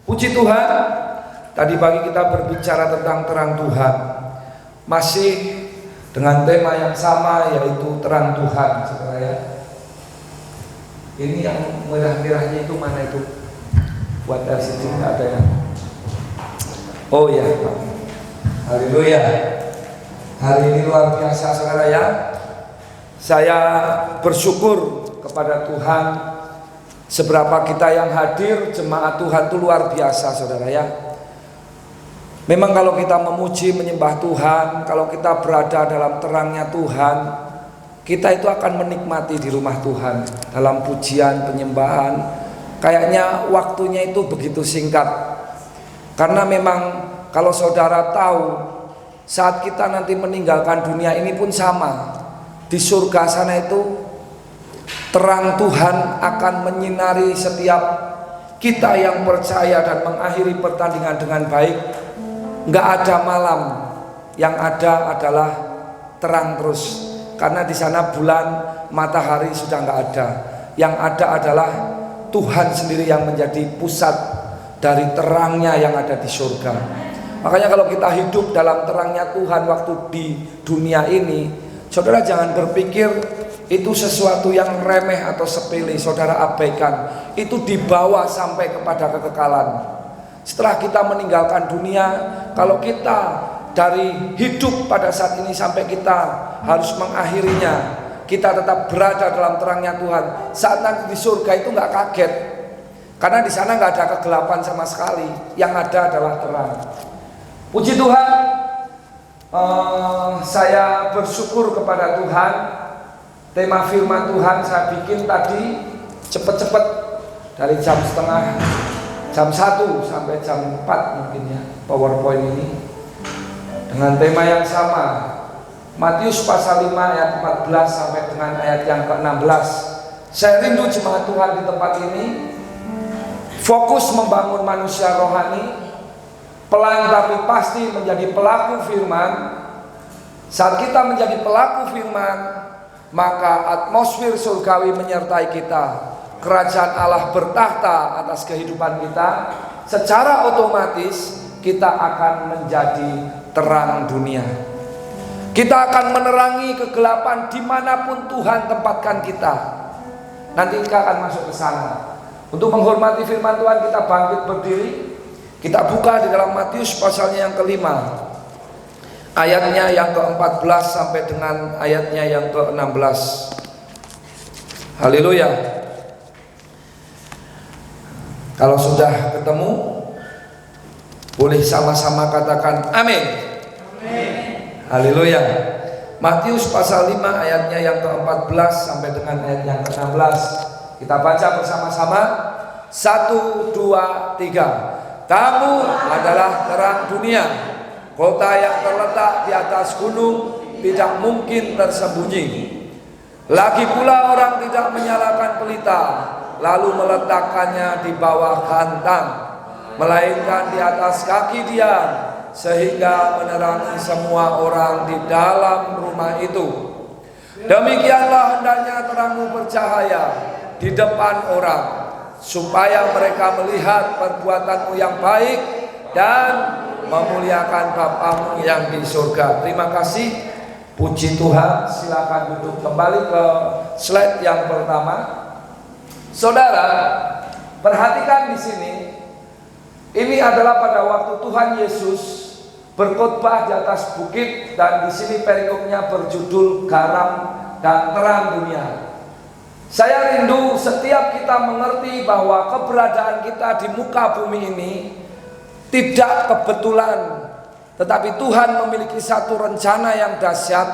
Puji Tuhan, tadi pagi kita berbicara tentang terang Tuhan. Masih dengan tema yang sama, yaitu terang Tuhan, saudara ya. Ini yang merah-merahnya itu mana itu? Buat dari situ ada yang. Oh ya, haleluya. Hari ini luar biasa, saudara ya. Saya bersyukur kepada Tuhan. Seberapa kita yang hadir, jemaat Tuhan itu luar biasa, saudara ya. Memang kalau kita memuji, menyembah Tuhan, kalau kita berada dalam terangnya Tuhan, kita itu akan menikmati di rumah Tuhan dalam pujian, penyembahan. Kayaknya waktunya itu begitu singkat. Karena memang kalau saudara tahu, saat kita nanti meninggalkan dunia ini pun sama. Di surga sana itu terang Tuhan akan menyinari setiap kita yang percaya dan mengakhiri pertandingan dengan baik. Nggak ada malam, yang ada adalah terang terus. Karena di sana bulan, matahari sudah nggak ada. Yang ada adalah Tuhan sendiri yang menjadi pusat dari terangnya yang ada di surga. Makanya kalau kita hidup dalam terangnya Tuhan waktu di dunia ini, saudara jangan berpikir itu sesuatu yang remeh atau sepele, saudara abaikan. Itu dibawa sampai kepada kekekalan. Setelah kita meninggalkan dunia, kalau kita dari hidup pada saat ini sampai kita harus mengakhirinya, kita tetap berada dalam terangnya Tuhan. Saat nanti di surga itu nggak kaget, karena di sana nggak ada kegelapan sama sekali. Yang ada adalah terang. Puji Tuhan, saya bersyukur kepada Tuhan. Tema firman Tuhan saya bikin tadi cepet-cepet dari jam 1 sampai jam 4 mungkin ya, PowerPoint ini dengan tema yang sama, Matius pasal 5 ayat 14 sampai dengan ayat yang ke-16. Saya rindu jemaat Tuhan di tempat ini fokus membangun manusia rohani, pelan tapi pasti menjadi pelaku firman. Saat kita menjadi pelaku firman, maka atmosfer surgawi menyertai kita. Kerajaan Allah bertahta atas kehidupan kita. Secara otomatis kita akan menjadi terang dunia. Kita akan menerangi kegelapan dimanapun Tuhan tempatkan kita. Nanti kita akan masuk ke sana. Untuk menghormati firman Tuhan, kita bangkit berdiri. Kita buka di dalam Matius pasalnya yang ke-5, ayatnya yang ke-14 sampai dengan ayatnya yang ke-16. Haleluya. Kalau sudah ketemu, boleh sama-sama katakan amin. Amin. Haleluya. Matius pasal 5 ayatnya yang ke-14 sampai dengan ayat yang ke-16. Kita baca bersama-sama. 1, 2, 3. Kamu adalah terang dunia. Kota yang terletak di atas gunung tidak mungkin tersembunyi. Lagi pula orang tidak menyalakan pelita lalu meletakkannya di bawah kantang, melainkan di atas kaki dia, sehingga menerangi semua orang di dalam rumah itu. Demikianlah hendaknya terangmu bercahaya di depan orang, supaya mereka melihat perbuatanmu yang baik dan memuliakan Bapamu yang di surga. Terima kasih. Puji Tuhan. Silakan duduk kembali ke slide yang pertama. Saudara, perhatikan di sini. Ini adalah pada waktu Tuhan Yesus berkhotbah di atas bukit, dan di sini perikopnya berjudul garam dan terang dunia. Saya rindu setiap kita mengerti bahwa keberadaan kita di muka bumi ini tidak kebetulan, tetapi Tuhan memiliki satu rencana yang dahsyat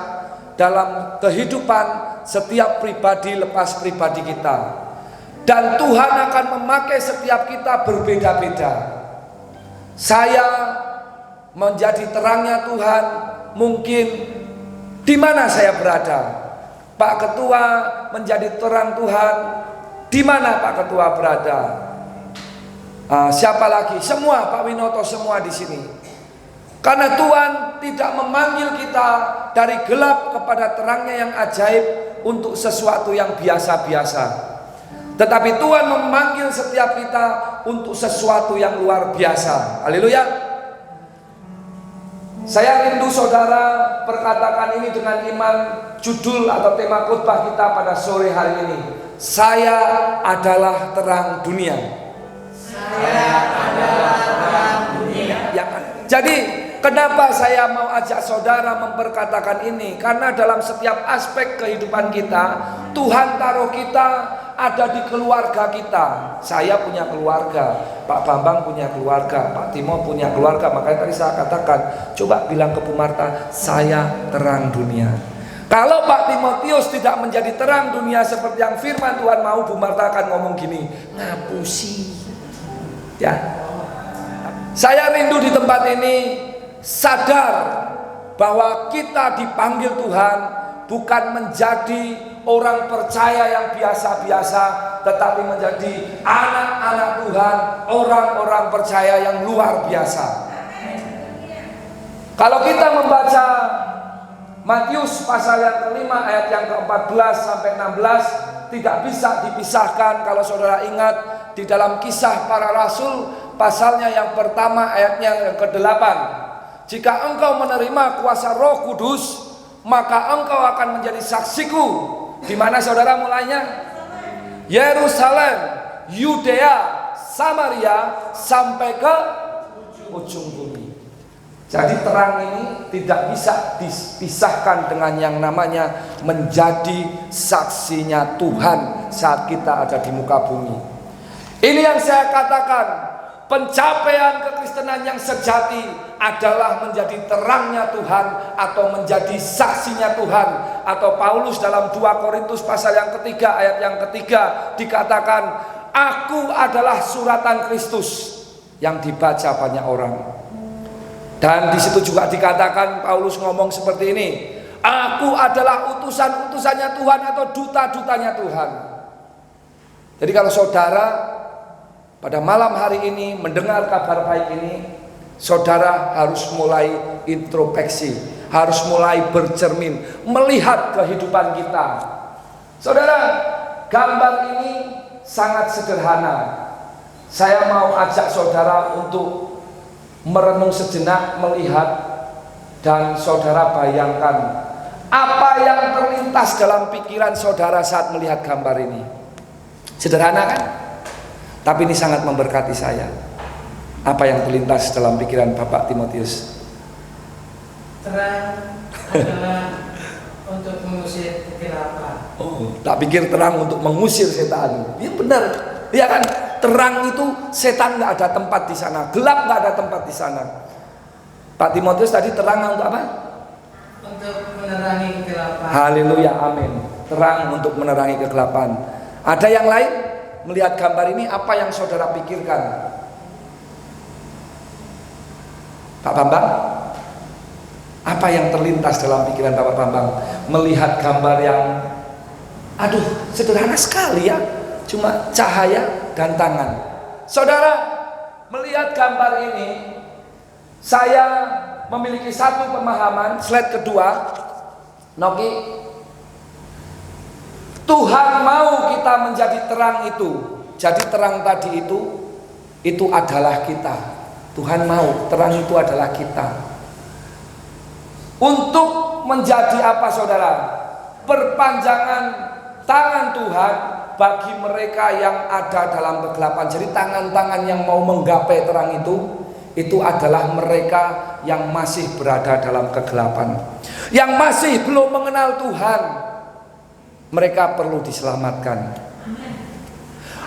dalam kehidupan setiap pribadi lepas pribadi kita. Dan Tuhan akan memakai setiap kita berbeda-beda. Saya menjadi terangnya Tuhan mungkin di mana saya berada. Pak Ketua menjadi terang Tuhan di mana Pak Ketua berada. Siapa lagi? Semua, Pak Winoto, semua di sini. Karena Tuhan tidak memanggil kita dari gelap kepada terangnya yang ajaib untuk sesuatu yang biasa-biasa. Tetapi Tuhan memanggil setiap kita untuk sesuatu yang luar biasa. Haleluya. Saya rindu saudara perkatakan ini dengan iman. Judul atau tema khotbah kita pada sore hari ini, saya adalah terang dunia. Saya adalah terang dunia. Ya kan? Jadi kenapa saya mau ajak saudara memperkatakan ini? Karena dalam setiap aspek kehidupan kita, Tuhan taruh kita ada di keluarga kita. Saya punya keluarga, Pak Bambang punya keluarga, Pak Timo punya keluarga. Makanya tadi saya katakan, coba bilang ke Bu Marta, saya terang dunia. Kalau Pak Timotius tidak menjadi terang dunia seperti yang firman Tuhan mau, Bu Marta akan ngomong gini, ngapusi. Ya. Saya rindu di tempat ini sadar bahwa kita dipanggil Tuhan bukan menjadi orang percaya yang biasa-biasa, tetapi menjadi anak-anak Tuhan, orang-orang percaya yang luar biasa. Kalau kita membaca Matius pasal yang kelima ayat yang ke-14 sampai 16, tidak bisa dipisahkan. Kalau saudara ingat di dalam Kisah Para Rasul pasalnya yang pertama ayatnya yang ke-8, jika engkau menerima kuasa Roh Kudus, maka engkau akan menjadi saksiku. Di mana saudara mulainya? Yerusalem, Yudea, Samaria sampai ke ujung bumi. Jadi terang ini tidak bisa dipisahkan dengan yang namanya menjadi saksinya Tuhan saat kita ada di muka bumi. Ini yang saya katakan, pencapaian kekristenan yang sejati adalah menjadi terangnya Tuhan atau menjadi saksinya Tuhan. Atau Paulus dalam 2 Korintus pasal yang ketiga ayat yang ketiga dikatakan, aku adalah suratan Kristus yang dibaca banyak orang. Dan di situ juga dikatakan, Paulus ngomong seperti ini, aku adalah utusan-utusannya Tuhan atau duta-dutanya Tuhan. Jadi kalau saudara pada malam hari ini mendengar kabar baik ini, saudara harus mulai introspeksi, harus mulai bercermin, melihat kehidupan kita. Saudara, gambar ini sangat sederhana. Saya mau ajak saudara untuk merenung sejenak, melihat, dan saudara bayangkan apa yang terlintas dalam pikiran saudara saat melihat gambar ini. Sederhana kan? Tapi ini sangat memberkati saya. Apa yang terlintas dalam pikiran Bapak Timotius? Terang adalah untuk mengusir kegelapan. Oh, tak pikir terang untuk mengusir setan. Iya benar, iya kan? Terang itu setan nggak ada tempat di sana, gelap nggak ada tempat di sana. Pak Timotius tadi terang untuk apa? Untuk menerangi kegelapan. Haleluya, amin. Terang untuk menerangi kegelapan. Ada yang lain melihat gambar ini, apa yang saudara pikirkan? Pak Bambang, apa yang terlintas dalam pikiran Bapak Bambang melihat gambar yang, aduh, sederhana sekali ya, cuma cahaya dan tangan. Saudara melihat gambar ini, saya memiliki satu pemahaman. Slide kedua, Noki. Tuhan mau kita menjadi terang itu. Jadi terang tadi itu adalah kita. Tuhan mau terang itu adalah kita. Untuk menjadi apa saudara? Perpanjangan tangan Tuhan bagi mereka yang ada dalam kegelapan. Jadi tangan-tangan yang mau menggapai terang itu adalah mereka yang masih berada dalam kegelapan, yang masih belum mengenal Tuhan. Mereka perlu diselamatkan.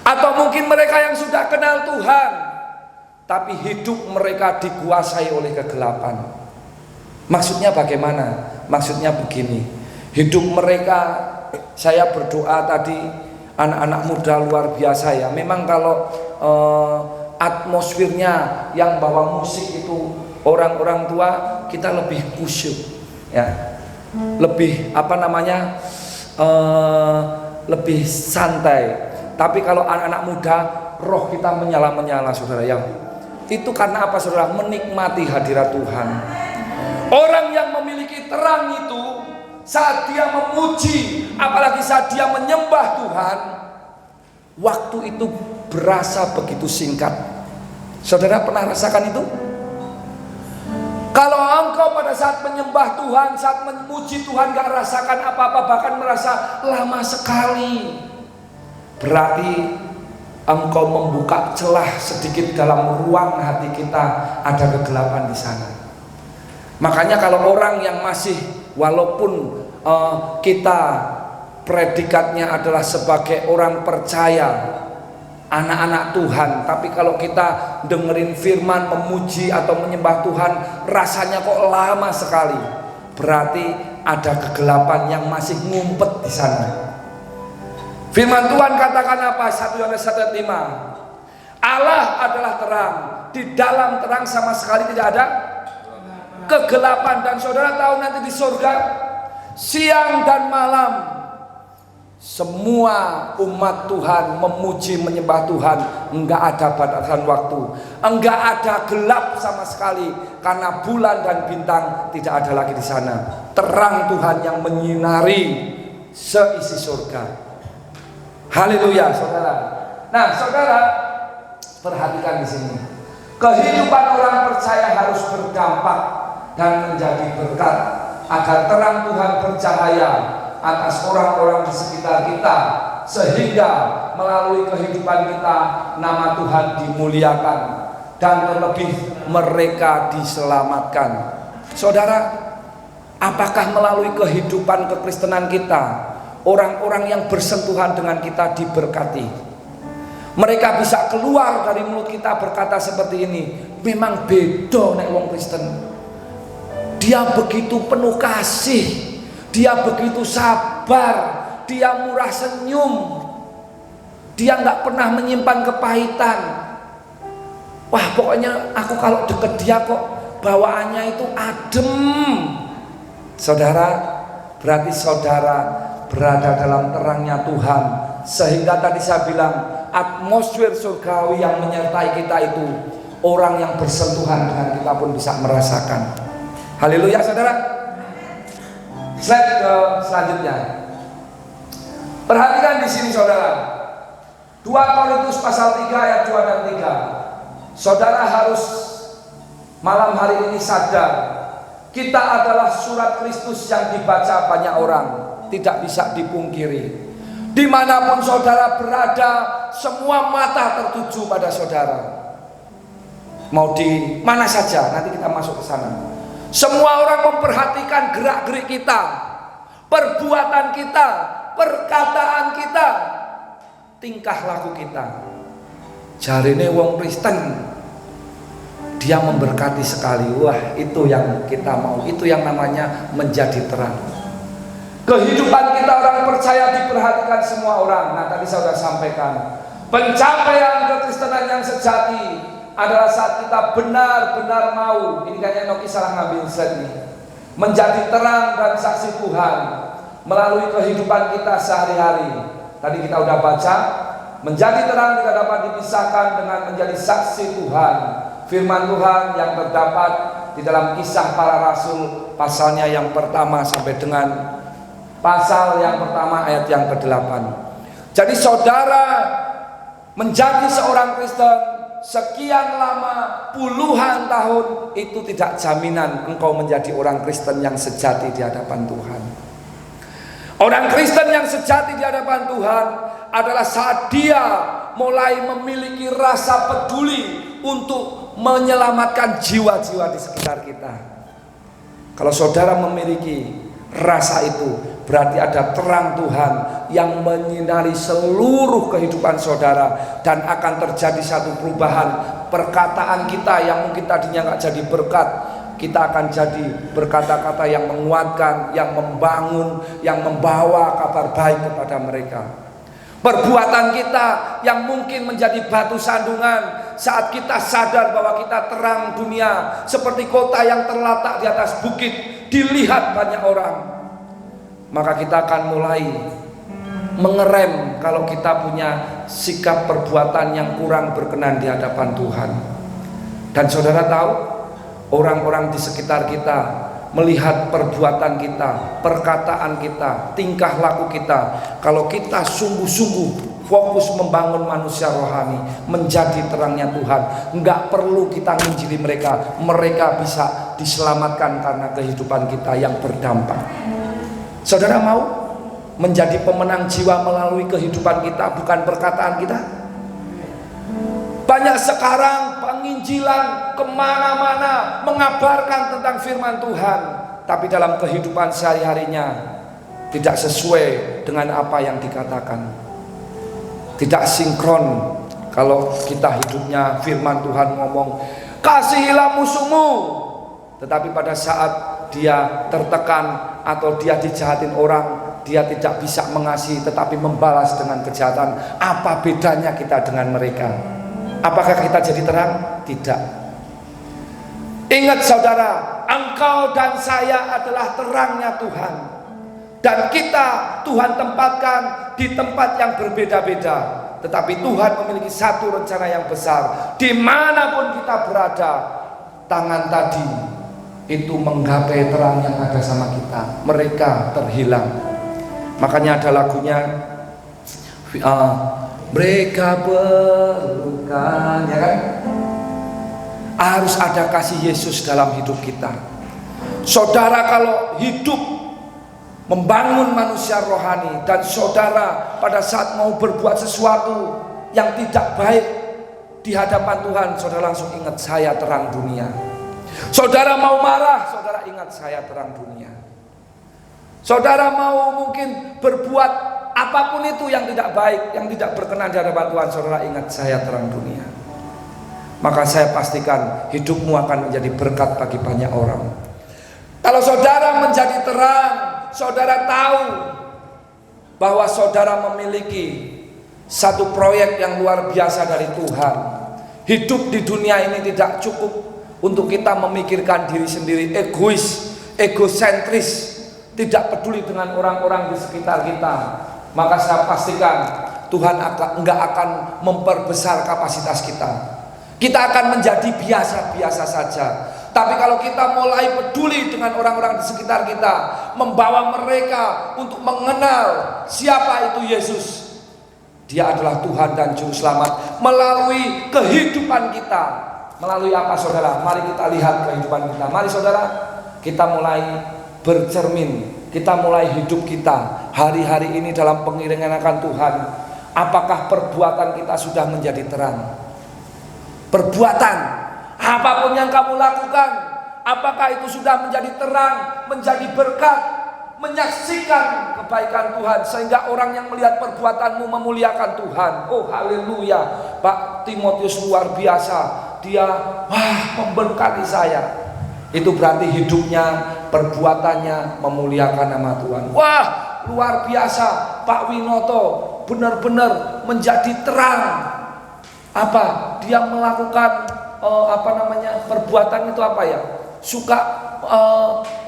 Atau mungkin mereka yang sudah kenal Tuhan, tapi hidup mereka dikuasai oleh kegelapan. Maksudnya bagaimana? Maksudnya begini, hidup mereka, saya berdoa tadi, anak-anak muda luar biasa ya. Memang kalau atmosfernya yang bawa musik itu orang-orang tua, kita lebih khusyuk ya, lebih lebih santai. Tapi kalau anak-anak muda, roh kita menyala-menyala saudara ya. Itu karena apa saudara? Menikmati hadirat Tuhan. Orang yang memiliki terang itu, saat dia memuji, apalagi saat dia menyembah Tuhan, waktu itu berasa begitu singkat. Saudara pernah rasakan itu? Kalau engkau pada saat menyembah Tuhan, saat memuji Tuhan gak rasakan apa-apa, bahkan merasa lama sekali, berarti engkau membuka celah sedikit dalam ruang hati kita, ada kegelapan di sana. Makanya kalau orang yang masih, walaupun kita predikatnya adalah sebagai orang percaya, anak-anak Tuhan, tapi kalau kita dengerin firman, memuji atau menyembah Tuhan, rasanya kok lama sekali, berarti ada kegelapan yang masih ngumpet di sana. Firman Tuhan katakan apa? 1 Yohanes 1:5, Allah adalah terang, di dalam terang sama sekali tidak ada kegelapan. Dan saudara tahu nanti di surga, siang dan malam, semua umat Tuhan memuji menyembah Tuhan, enggak ada batasan waktu, enggak ada gelap sama sekali, karena bulan dan bintang tidak ada lagi di sana. Terang Tuhan yang menyinari seisi surga. Haleluya, saudara. Nah, saudara, perhatikan di sini. Kehidupan orang percaya harus berdampak dan menjadi berkat, agar terang Tuhan bercahaya atas orang-orang di sekitar kita, sehingga melalui kehidupan kita nama Tuhan dimuliakan dan terlebih mereka diselamatkan. Saudara, apakah melalui kehidupan kekristenan kita orang-orang yang bersentuhan dengan kita diberkati? Mereka bisa keluar dari mulut kita berkata seperti ini, memang beda nek wong Kristen, dia begitu penuh kasih, dia begitu sabar, dia murah senyum, dia nggak pernah menyimpan kepahitan. Wah, pokoknya aku kalau deket dia kok bawaannya itu adem. Saudara, berarti saudara berada dalam terangnya Tuhan, sehingga tadi saya bilang atmosfer surgawi yang menyertai kita itu, orang yang bersentuhan dengan kita pun bisa merasakan. Haleluya, saudara. Slide selanjutnya. Perhatikan di sini, saudara. 2 Korintus pasal 3 ayat 2 dan 3. Saudara harus malam hari ini sadar, kita adalah surat Kristus yang dibaca banyak orang, tidak bisa dipungkiri. Dimanapun saudara berada, semua mata tertuju pada saudara. Mau di mana saja, nanti kita masuk ke sana. Semua orang memperhatikan gerak-gerik kita, perbuatan kita, perkataan kita, tingkah laku kita. Jarine wong Kristen, dia memberkati sekali. Wah, itu yang kita mau, itu yang namanya menjadi terang. Kehidupan kita orang percaya diperhatikan semua orang. Nah, tadi saya sudah sampaikan, pencapaian kekristenan yang sejati adalah saat kita benar-benar mau, ini kayaknya Noki salah ngambil slide ini, menjadi terang dan saksi Tuhan melalui kehidupan kita sehari-hari. Tadi kita udah baca, menjadi terang tidak dapat dipisahkan dengan menjadi saksi Tuhan. Firman Tuhan yang terdapat di dalam Kisah Para Rasul pasalnya yang pertama sampai dengan pasal yang pertama ayat yang ke-8. Jadi saudara menjadi seorang Kristen sekian lama, puluhan tahun, itu tidak jaminan engkau menjadi orang Kristen yang sejati di hadapan Tuhan. Orang Kristen yang sejati di hadapan Tuhan adalah saat dia mulai memiliki rasa peduli untuk menyelamatkan jiwa-jiwa di sekitar kita. Kalau saudara memiliki rasa itu, berarti ada terang Tuhan yang menyinari seluruh kehidupan saudara, dan akan terjadi satu perubahan. Perkataan kita yang mungkin tadinya nggak jadi berkat, kita akan jadi berkata-kata yang menguatkan, yang membangun, yang membawa kabar baik kepada mereka. Perbuatan kita yang mungkin menjadi batu sandungan, saat kita sadar bahwa kita terang dunia, seperti kota yang terletak di atas bukit, dilihat banyak orang, maka kita akan mulai mengerem kalau kita punya sikap perbuatan yang kurang berkenan di hadapan Tuhan. Dan saudara tahu, orang-orang di sekitar kita melihat perbuatan kita, perkataan kita, tingkah laku kita. Kalau kita sungguh-sungguh fokus membangun manusia rohani menjadi terangnya Tuhan. Enggak perlu kita nginjili mereka, mereka bisa diselamatkan karena kehidupan kita yang berdampak. Saudara mau menjadi pemenang jiwa melalui kehidupan kita, bukan perkataan kita? Banyak sekarang penginjilan kemana-mana mengabarkan tentang firman Tuhan, tapi dalam kehidupan sehari-harinya tidak sesuai dengan apa yang dikatakan, tidak sinkron. Kalau kita hidupnya firman Tuhan ngomong kasihilah musuhmu, tetapi pada saat dia tertekan atau dia dijahatin orang, dia tidak bisa mengasihi tetapi membalas dengan kejahatan. Apa bedanya kita dengan mereka? Apakah kita jadi terang? Tidak. Ingat saudara, engkau dan saya adalah terangnya Tuhan. Dan kita Tuhan tempatkan di tempat yang berbeda-beda, tetapi Tuhan memiliki satu rencana yang besar. Dimanapun kita berada, tangan tadi itu menggapai terang yang ada sama kita. Mereka terhilang. Makanya ada lagunya, mereka berluka, ya kan? Harus ada kasih Yesus dalam hidup kita. Saudara kalau hidup membangun manusia rohani, dan saudara pada saat mau berbuat sesuatu yang tidak baik di hadapan Tuhan, saudara langsung ingat saya terang dunia. Saudara mau marah, saudara ingat saya terang dunia. Saudara mau mungkin berbuat apapun itu yang tidak baik, yang tidak berkenan di hadapan Tuhan, saudara ingat saya terang dunia. Maka saya pastikan hidupmu akan menjadi berkat bagi banyak orang. Kalau saudara menjadi terang, saudara tahu bahwa saudara memiliki satu proyek yang luar biasa dari Tuhan. Hidup di dunia ini tidak cukup untuk kita memikirkan diri sendiri, egois, egosentris, tidak peduli dengan orang-orang di sekitar kita. Maka saya pastikan Tuhan enggak akan memperbesar kapasitas kita. Kita akan menjadi biasa-biasa saja. Tapi kalau kita mulai peduli dengan orang-orang di sekitar kita, membawa mereka untuk mengenal siapa itu Yesus, Dia adalah Tuhan dan Juru Selamat, melalui kehidupan kita. Melalui apa saudara? Mari kita lihat kehidupan kita. Mari saudara, kita mulai bercermin, kita mulai hidup kita hari-hari ini dalam pengiringan akan Tuhan. Apakah perbuatan kita sudah menjadi terang? Perbuatan apapun yang kamu lakukan, apakah itu sudah menjadi terang, menjadi berkat, menyaksikan kebaikan Tuhan, sehingga orang yang melihat perbuatanmu memuliakan Tuhan. Oh haleluya, Pak Timotius luar biasa, dia memberkati saya. Itu berarti hidupnya, perbuatannya memuliakan nama Tuhan. Wah luar biasa, Pak Winoto benar-benar menjadi terang. Apa? Dia melakukan perbuatan itu apa ya? Suka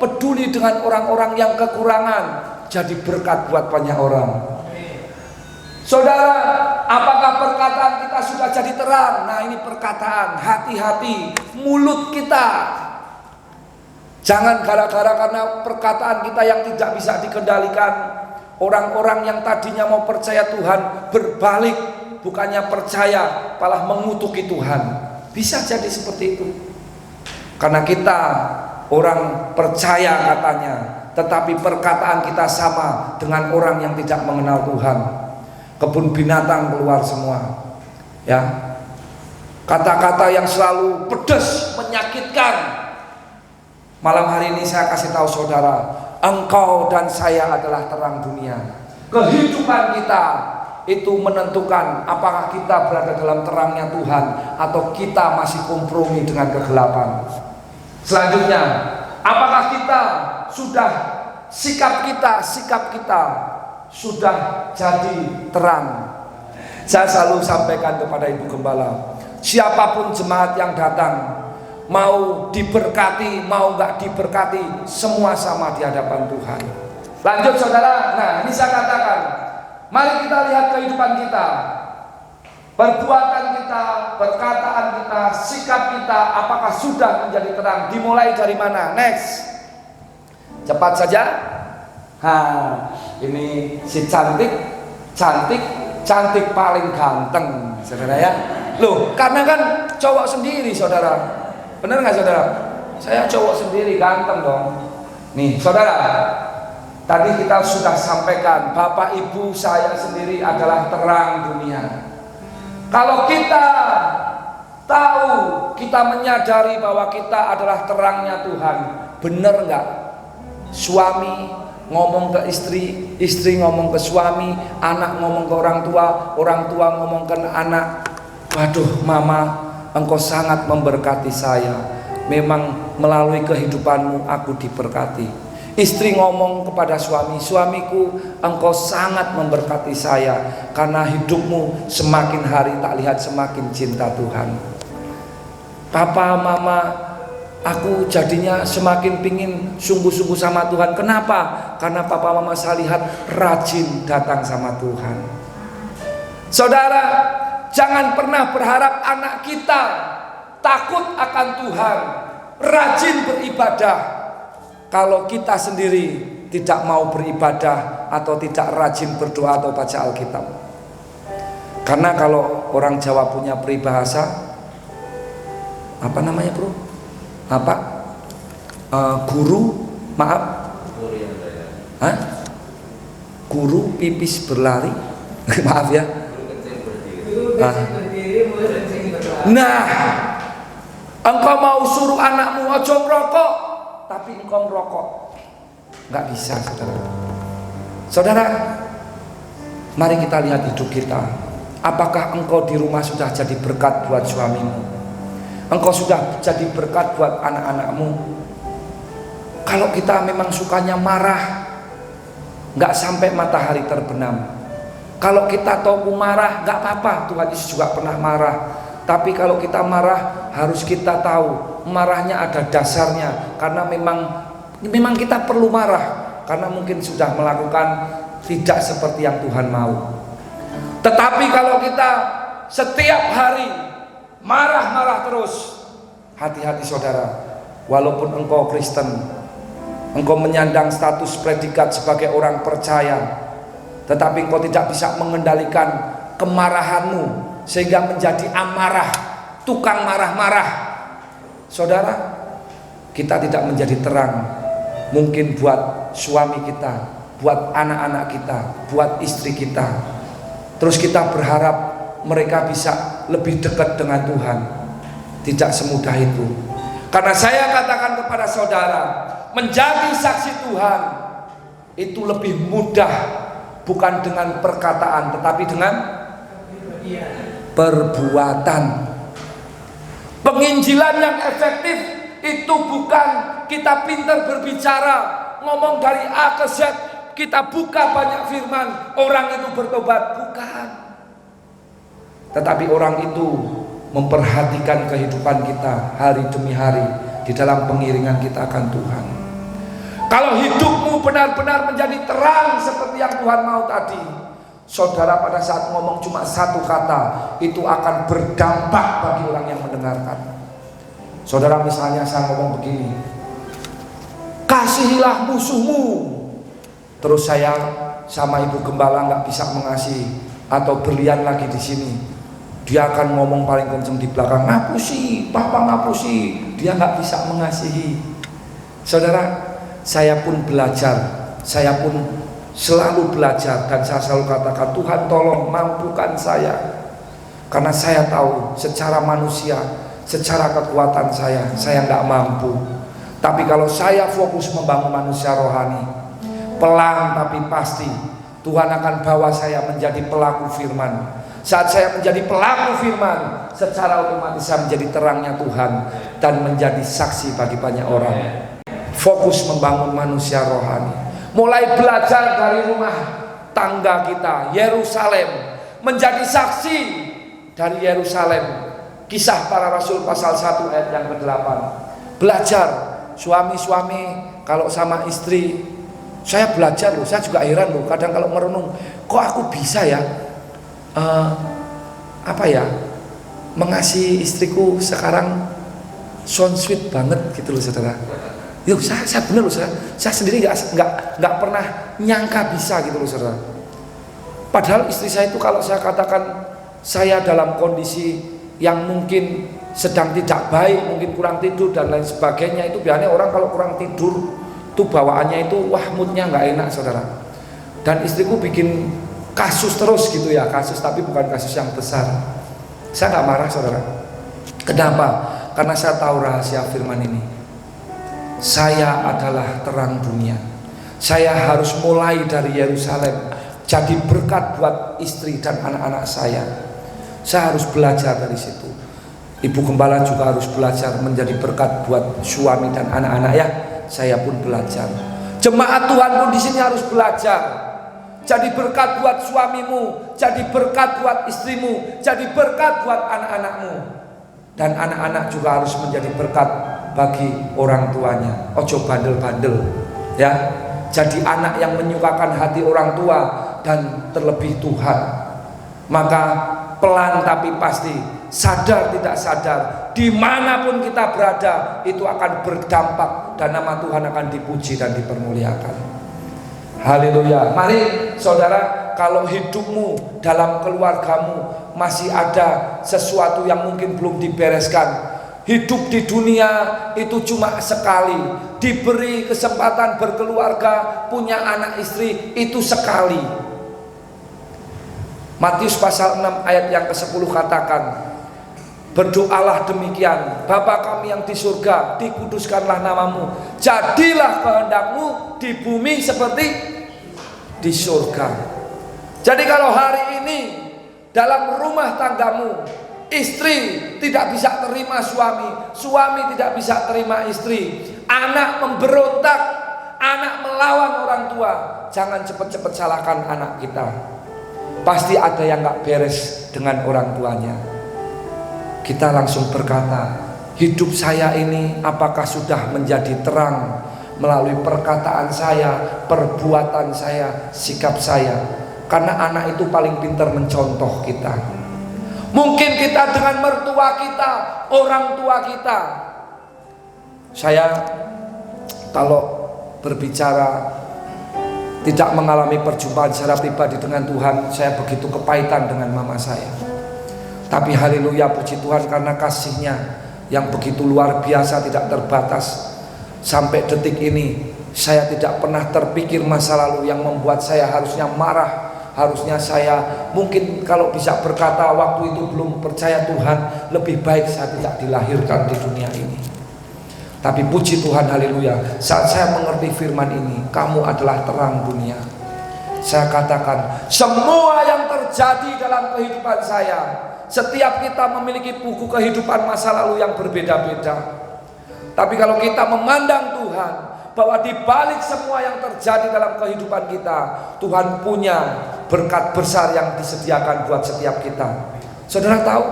peduli dengan orang-orang yang kekurangan, jadi berkat buat banyak orang. Saudara, apakah perkataan kita sudah jadi terang? Nah ini perkataan, hati-hati mulut kita. Jangan gara-gara karena perkataan kita yang tidak bisa dikendalikan, orang-orang yang tadinya mau percaya Tuhan berbalik, bukannya percaya malah mengutuki Tuhan. Bisa jadi seperti itu. Karena kita orang percaya katanya, tetapi perkataan kita sama dengan orang yang tidak mengenal Tuhan. Kebun binatang keluar semua. Ya. Kata-kata yang selalu pedas, menyakitkan. Malam hari ini saya kasih tahu saudara, engkau dan saya adalah terang dunia. Kehidupan kita itu menentukan apakah kita berada dalam terangnya Tuhan atau kita masih kompromi dengan kegelapan. Selanjutnya, apakah kita sudah sikap kita sudah jadi terang? Saya selalu sampaikan kepada Ibu Gembala, siapapun jemaat yang datang, mau diberkati mau nggak diberkati, semua sama di hadapan Tuhan. Lanjut saudara, nah ini saya katakan, mari kita lihat kehidupan kita, perbuatan kita, perkataan kita, sikap kita, apakah sudah menjadi terang? Dimulai dari mana? Next, cepat saja. Ini si cantik cantik paling ganteng, saudara ya. Loh, karena kan cowok sendiri, saudara. Benar nggak, saudara? Saya cowok sendiri, ganteng dong. Nih, saudara, tadi kita sudah sampaikan, Bapak Ibu saya sendiri adalah terang dunia. Kalau kita tahu, kita menyadari bahwa kita adalah terangnya Tuhan, benar nggak? Suami ngomong ke istri, istri ngomong ke suami, anak ngomong ke orang tua ngomong ke anak, waduh mama, engkau sangat memberkati saya. Memang melalui kehidupanmu aku diberkati. Istri ngomong kepada suami, suamiku, engkau sangat memberkati saya, karena hidupmu semakin hari tak lihat semakin cinta Tuhan. Papa, mama, aku jadinya semakin pingin sungguh-sungguh sama Tuhan. Kenapa? Karena papa mama saya lihat rajin datang sama Tuhan. Saudara, jangan pernah berharap anak kita takut akan Tuhan, rajin beribadah, kalau kita sendiri tidak mau beribadah atau tidak rajin berdoa atau baca Alkitab. Karena kalau orang Jawa punya peribahasa, apa namanya bro? Apa? Guru, maaf. Hah? Guru pipis berlari. Maaf ya. Nah, engkau mau suruh anakmu ojo ngerokok, tapi engkau ngerokok, nggak bisa, saudara. Saudara, mari kita lihat hidup kita. Apakah engkau di rumah sudah jadi berkat buat suamimu? Engkau sudah jadi berkat buat anak-anakmu? Kalau kita memang sukanya marah, nggak sampai matahari terbenam. Kalau kita tahu marah, nggak apa-apa. Tuhan Yesus juga pernah marah. Tapi kalau kita marah, harus kita tahu marahnya ada dasarnya. Karena memang kita perlu marah, karena mungkin sudah melakukan tidak seperti yang Tuhan mau. Tetapi kalau kita setiap hari marah-marah terus, hati-hati saudara. Walaupun engkau Kristen, engkau menyandang status predikat sebagai orang percaya, tetapi engkau tidak bisa mengendalikan kemarahanmu sehingga menjadi amarah, tukang marah-marah. Saudara, kita tidak menjadi terang. Mungkin buat suami kita, buat anak-anak kita, buat istri kita. Terus kita berharap mereka bisa lebih dekat dengan Tuhan. Tidak semudah itu. Karena saya katakan kepada saudara, menjadi saksi Tuhan itu lebih mudah, bukan dengan perkataan tetapi dengan perbuatan. Penginjilan yang efektif itu bukan kita pintar berbicara, ngomong dari A ke Z, kita buka banyak firman, orang itu bertobat, bukan. Tetapi orang itu memperhatikan kehidupan kita hari demi hari di dalam pengiringan kita akan Tuhan. Kalau hidupmu benar-benar menjadi terang seperti yang Tuhan mau tadi, saudara, pada saat ngomong cuma satu kata, itu akan berdampak bagi orang yang mendengarkan. Saudara, misalnya saya ngomong begini, kasihilah musuhmu. Terus saya sama ibu gembala nggak bisa mengasihi, atau berlian lagi di sini, dia akan ngomong paling kenceng di belakang, ngapusi, papa ngapusi, dia nggak bisa mengasihi. Saudara, saya pun belajar, saya pun selalu belajar, dan saya selalu katakan, Tuhan tolong mampukan saya, karena saya tahu secara manusia, secara kekuatan saya nggak mampu. Tapi kalau saya fokus membangun manusia rohani, pelan tapi pasti Tuhan akan bawa saya menjadi pelaku firman. Saat saya menjadi pelaku firman, secara otomatis saya menjadi terangnya Tuhan dan menjadi saksi bagi banyak orang. Fokus membangun manusia rohani, mulai belajar dari rumah tangga kita, Yerusalem, menjadi saksi dari Yerusalem. Kisah Para Rasul pasal 1 ayat yang ke-8. Belajar, suami-suami kalau sama istri, saya belajar loh, saya juga heran loh, kadang kalau merenung, kok aku bisa ya mengasihi istriku sekarang so sweet banget gitu loh saudara. Yo, saya bener loh, saya sendiri nggak pernah nyangka bisa gitu loh saudara. Padahal istri saya itu kalau saya katakan saya dalam kondisi yang mungkin sedang tidak baik, mungkin kurang tidur dan lain sebagainya, itu biasanya orang kalau kurang tidur itu bawaannya itu wah moodnya nggak enak saudara. Dan istriku bikin kasus terus gitu ya, kasus tapi bukan kasus yang besar. Saya nggak marah saudara. Kenapa? Karena saya tahu rahasia firman ini. Saya adalah terang dunia. Saya harus mulai dari Yerusalem, jadi berkat buat istri dan anak-anak saya. Saya harus belajar dari situ. Ibu gembala juga harus belajar menjadi berkat buat suami dan anak-anak ya. Saya pun belajar. Jemaat Tuhan pun di sini harus belajar. Jadi berkat buat suamimu, jadi berkat buat istrimu, jadi berkat buat anak-anakmu. Dan anak-anak juga harus menjadi berkat bagi orang tuanya. Ojo bandel-bandel ya. Jadi anak yang menyukakan hati orang tua dan terlebih Tuhan. Maka pelan tapi pasti, sadar tidak sadar, dimanapun kita berada itu akan berdampak dan nama Tuhan akan dipuji dan dipermuliakan. Haleluya. Mari saudara, kalau hidupmu dalam keluargamu masih ada sesuatu yang mungkin belum dibereskan, hidup di dunia itu cuma sekali, diberi kesempatan berkeluarga, punya anak istri itu sekali. Matius pasal 6 ayat yang ke-10 katakan, berdoalah demikian, Bapa kami yang di surga, dikuduskanlah namamu, jadilah kehendakmu di bumi seperti di surga. Jadi kalau hari ini dalam rumah tanggamu, istri tidak bisa terima suami, suami tidak bisa terima istri, anak memberontak, anak melawan orang tua, jangan cepat-cepat salahkan anak kita. Pasti ada yang gak beres dengan orang tuanya. Kita langsung berkata, hidup saya ini apakah sudah menjadi terang melalui perkataan saya, perbuatan saya, sikap saya. Karena anak itu paling pintar mencontoh kita. Mungkin kita dengan mertua kita, orang tua kita. Saya kalau berbicara tidak mengalami perjumpaan secara pribadi dengan Tuhan, saya begitu kepahitan dengan mama saya. Tapi haleluya, puji Tuhan karena kasih-Nya yang begitu luar biasa, tidak terbatas. Sampai detik ini saya tidak pernah terpikir masa lalu yang membuat saya harusnya marah. Harusnya saya mungkin kalau bisa berkata waktu itu belum percaya Tuhan, lebih baik saya tidak dilahirkan di dunia ini. Tapi puji Tuhan, haleluya, saat saya mengerti firman ini, kamu adalah terang dunia. Saya katakan, semua yang terjadi dalam kehidupan saya, setiap kita memiliki buku kehidupan masa lalu yang berbeda-beda. Tapi kalau kita memandang Tuhan, bahwa di balik semua yang terjadi dalam kehidupan kita, Tuhan punya berkat besar yang disediakan buat setiap kita. Saudara tahu,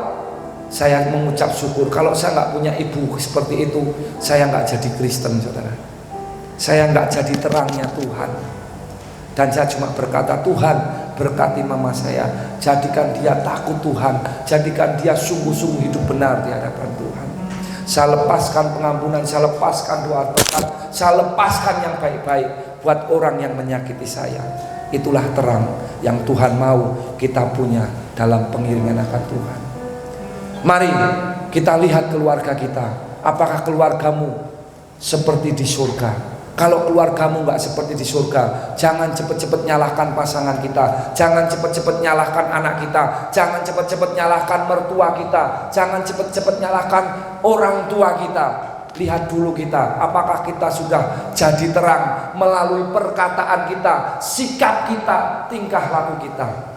saya mengucap syukur. Kalau saya nggak punya ibu seperti itu, saya nggak jadi Kristen, saudara. Saya nggak jadi terangnya Tuhan. Dan saya cuma berkata, Tuhan berkati mama saya, jadikan dia takut Tuhan, jadikan dia sungguh-sungguh hidup benar di hadapan Tuhan. Saya lepaskan pengampunan, saya lepaskan doa berkat, saya lepaskan yang baik-baik buat orang yang menyakiti saya. Itulah terang yang Tuhan mau kita punya dalam pengiringan akan Tuhan. Mari kita lihat keluarga kita. Apakah keluargamu seperti di surga? Kalau keluargamu nggak seperti di surga, jangan cepet-cepet nyalahkan pasangan kita, jangan cepet-cepet nyalahkan anak kita, jangan cepet-cepet nyalahkan mertua kita, jangan cepet-cepet nyalahkan orang tua kita. Lihat dulu kita, apakah kita sudah jadi terang melalui perkataan kita, sikap kita, tingkah laku kita.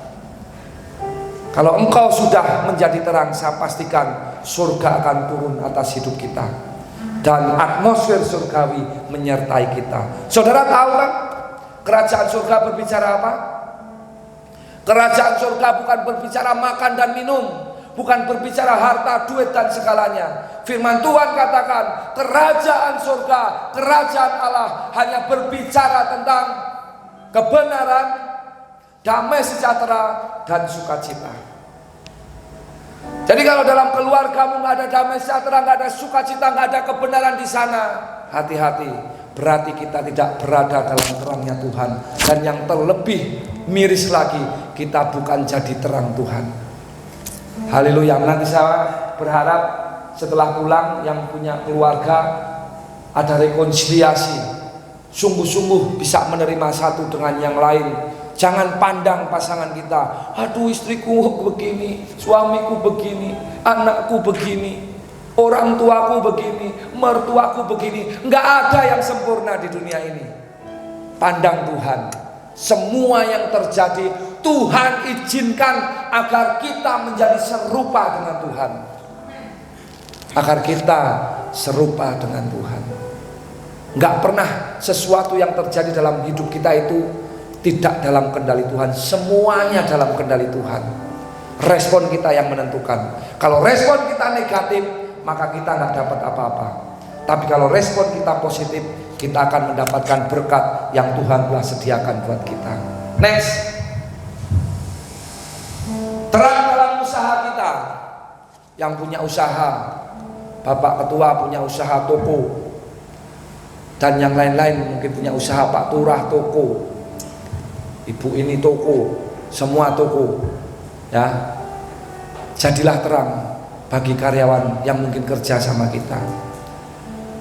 Kalau engkau sudah menjadi terang, saya pastikan surga akan turun atas hidup kita dan atmosfer surgawi menyertai kita. Saudara tahu kan kerajaan surga berbicara apa? Kerajaan surga bukan berbicara makan dan minum, bukan berbicara harta, duit dan segalanya. Firman Tuhan katakan kerajaan surga, kerajaan Allah hanya berbicara tentang kebenaran, damai sejahtera dan sukacita. Jadi kalau dalam keluargamu nggak ada damai sejahtera, nggak ada sukacita, nggak ada kebenaran di sana, hati-hati, berarti kita tidak berada dalam terangnya Tuhan. Dan yang terlebih miris lagi, kita bukan jadi terang Tuhan. Haleluya. Nanti saya berharap setelah pulang yang punya keluarga ada rekonsiliasi, sungguh-sungguh bisa menerima satu dengan yang lain. Jangan pandang pasangan kita, aduh istriku begini, suamiku begini, anakku begini, orang tuaku begini, mertuaku begini. Nggak ada yang sempurna di dunia ini. Pandang Tuhan. Semua yang terjadi Tuhan izinkan agar kita menjadi serupa dengan Tuhan, agar kita serupa dengan Tuhan. Nggak pernah sesuatu yang terjadi dalam hidup kita itu tidak dalam kendali Tuhan. Semuanya dalam kendali Tuhan. Respon kita yang menentukan. Kalau respon kita negatif, maka kita nggak dapat apa-apa. Tapi kalau respon kita positif, kita akan mendapatkan berkat yang Tuhan telah sediakan buat kita. Next, terang dalam usaha kita. Yang punya usaha, Bapak Ketua punya usaha toko, dan yang lain-lain mungkin punya usaha, Pak Turah toko, Ibu ini toko, semua toko, ya. Jadilah terang bagi karyawan yang mungkin kerja sama kita.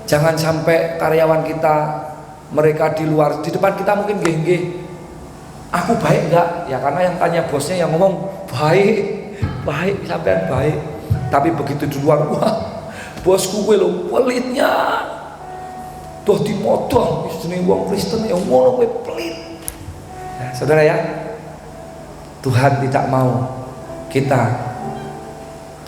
Jangan sampai karyawan kita, mereka di luar, di depan kita mungkin gengge, aku baik enggak? Ya karena yang tanya bosnya yang ngomong baik sampean baik. Tapi begitu di luar, wah bosku gue lo pelitnya, tuh dimodong, jenis wong Kristen yang ngono gue pelit. Nah, saudara ya, Tuhan tidak mau kita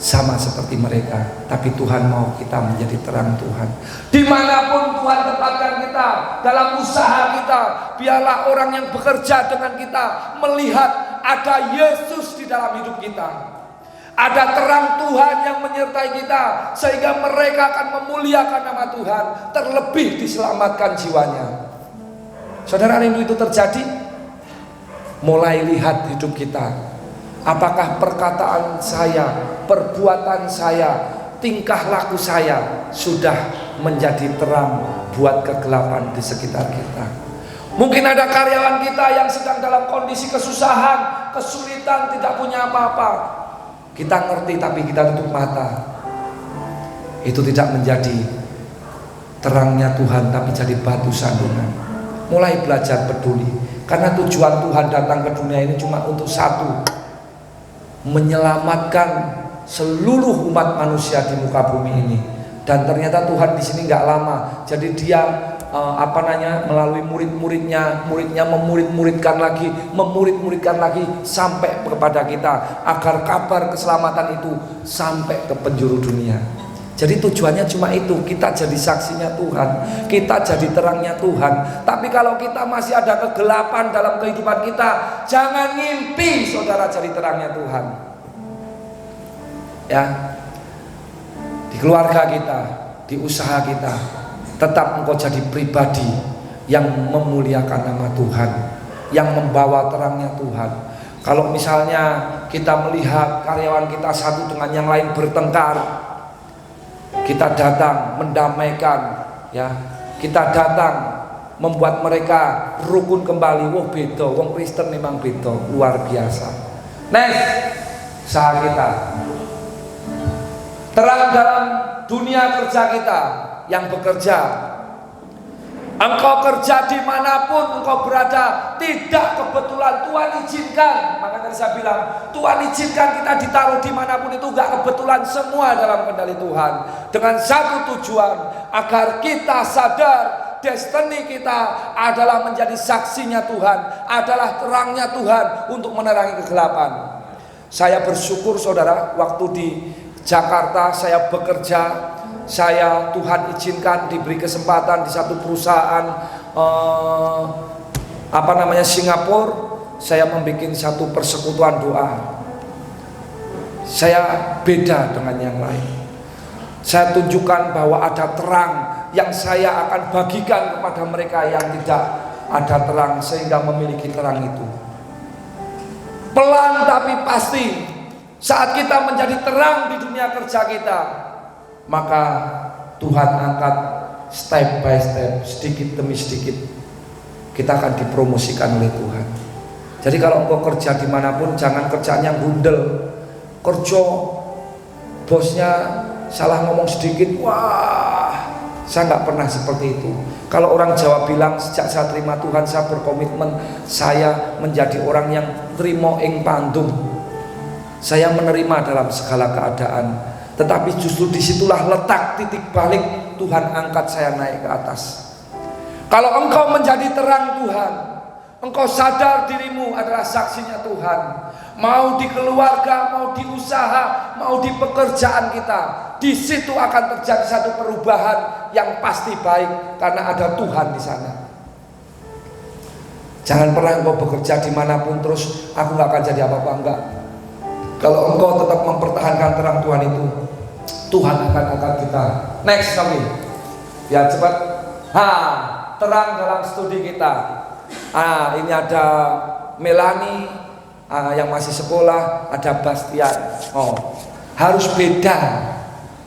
sama seperti mereka, tapi Tuhan mau kita menjadi terang Tuhan. Dimanapun Tuhan tempatkan kita, dalam usaha kita, biarlah orang yang bekerja dengan kita melihat ada Yesus di dalam hidup kita. Ada terang Tuhan yang menyertai kita, sehingga mereka akan memuliakan nama Tuhan, terlebih diselamatkan jiwanya. Saudara, rindu itu terjadi? Mulai lihat hidup kita. Apakah perkataan saya, perbuatan saya, tingkah laku saya sudah menjadi terang buat kegelapan di sekitar kita. Mungkin ada karyawan kita yang sedang dalam kondisi kesusahan, kesulitan, tidak punya apa-apa. Kita ngerti tapi kita tutup mata. Itu tidak menjadi terangnya Tuhan, tapi jadi batu sandungan. Mulai belajar peduli. Karena tujuan Tuhan datang ke dunia ini cuma untuk satu, menyelamatkan seluruh umat manusia di muka bumi ini. Dan ternyata Tuhan di sini nggak lama. Jadi dia melalui muridnya memurid-muridkan lagi sampai kepada kita, agar kabar keselamatan itu sampai ke penjuru dunia. Jadi tujuannya cuma itu, kita jadi saksinya Tuhan, kita jadi terangnya Tuhan. Tapi kalau kita masih ada kegelapan dalam kehidupan kita, jangan ngimpi saudara jadi terangnya Tuhan. Ya, di keluarga kita, di usaha kita, tetap engkau jadi pribadi yang memuliakan nama Tuhan, yang membawa terangnya Tuhan. Kalau misalnya kita melihat karyawan kita satu dengan yang lain bertengkar, kita datang mendamaikan, ya, kita datang membuat mereka rukun kembali. Wah beda, wong Kristen memang beda, luar biasa. Next, usaha kita, terang dalam dunia kerja kita yang bekerja. Engkau kerja dimanapun engkau berada, tidak kebetulan Tuhan izinkan. Maka tadi saya bilang, Tuhan izinkan kita ditaruh dimanapun itu gak kebetulan, semua dalam kendali Tuhan. Dengan satu tujuan, agar kita sadar destiny kita adalah menjadi saksinya Tuhan, adalah terangnya Tuhan untuk menerangi kegelapan. Saya bersyukur saudara, waktu di Jakarta saya bekerja, Tuhan izinkan diberi kesempatan di satu perusahaan Singapura. Saya membuat satu persekutuan doa. Saya beda dengan yang lain. Saya tunjukkan bahwa ada terang yang saya akan bagikan kepada mereka yang tidak ada terang, sehingga memiliki terang itu. Pelan tapi pasti, saat kita menjadi terang di dunia kerja kita, maka Tuhan angkat step by step, sedikit demi sedikit kita akan dipromosikan oleh Tuhan. Jadi kalau engkau kerja dimanapun, jangan kerjanya gundel. Kerja bosnya salah ngomong sedikit, wah, saya nggak pernah seperti itu. Kalau orang Jawa bilang, sejak saya terima Tuhan, saya berkomitmen, saya menjadi orang yang trimo ing pandum. Saya menerima dalam segala keadaan. Tetapi justru disitulah letak titik balik Tuhan angkat saya naik ke atas. Kalau engkau menjadi terang Tuhan, engkau sadar dirimu adalah saksinya Tuhan. Mau di keluarga, mau di usaha, mau di pekerjaan kita, di situ akan terjadi satu perubahan yang pasti baik karena ada Tuhan di sana. Jangan pernah engkau bekerja dimanapun terus aku nggak akan jadi apa-apa, enggak. Kalau engkau tetap mempertahankan terang Tuhan itu, Tuhan akan angkat kita. Next kami, ya cepat. Terang dalam studi kita. Ini ada Melani yang masih sekolah, ada Bastian. Harus beda,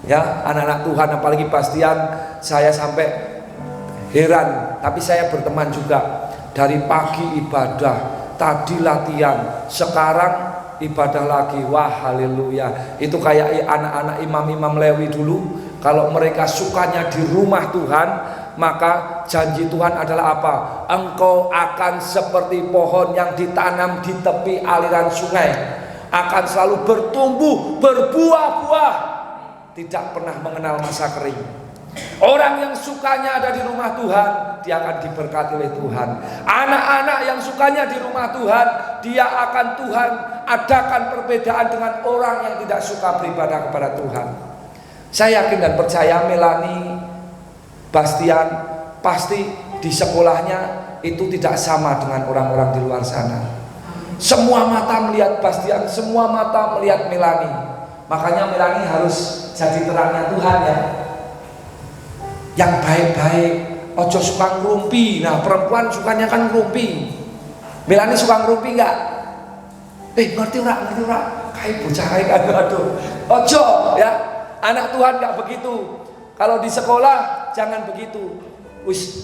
ya anak-anak Tuhan, apalagi Bastian. Saya sampai heran, tapi saya berteman juga. Dari pagi ibadah, tadi latihan, sekarang ibadah lagi. Wah, haleluya. Itu kayak anak-anak imam-imam Lewi dulu. Kalau mereka sukanya di rumah Tuhan, maka janji Tuhan adalah apa? Engkau akan seperti pohon yang ditanam di tepi aliran sungai, akan selalu bertumbuh, berbuah-buah, tidak pernah mengenal masa kering. Orang yang sukanya ada di rumah Tuhan, dia akan diberkati oleh Tuhan. Anak-anak yang sukanya di rumah Tuhan, dia akan Tuhan adakan perbedaan dengan orang yang tidak suka beribadah kepada Tuhan. Saya yakin dan percaya Melani, Bastian pasti di sekolahnya itu tidak sama dengan orang-orang di luar sana. Semua mata melihat Bastian, semua mata melihat Melani. Makanya Melani harus jadi terangnya Tuhan, ya. Yang baik-baik, ojo suka ngerumpi. Nah, perempuan sukanya kan ngerumpi. Melani suka ngerumpi enggak? Ngerti ora? Kayak bocah kayak aduh. Ojo, ya. Anak Tuhan enggak begitu. Kalau di sekolah jangan begitu.